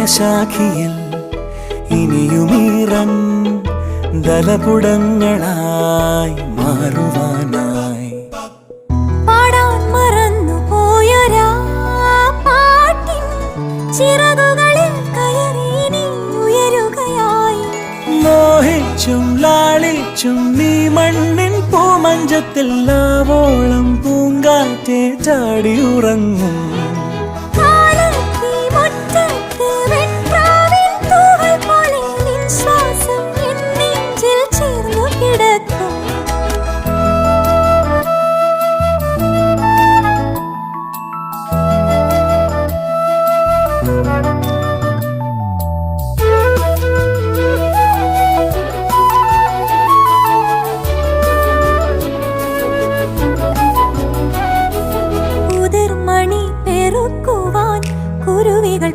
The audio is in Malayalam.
ഹൃദയശാഖിയിൽ ഇനിയുമീറൻ ദലപുടങ്ങളായി മാറുവാനായി പാടാൻ മറന്നു പോയൊരാ പാട്ടിൻ ചിറകുകളിൽ കയറി നീ ഉയരുകയായി. മോഹിച്ചും ലാളിച്ചും നീ മണ്ണിൻ പൂമഞ്ചത്തിൽ ആവോളം പൂങ്കാറ്റെ ചാടിയുറങ്ങും. കുരുവികൾ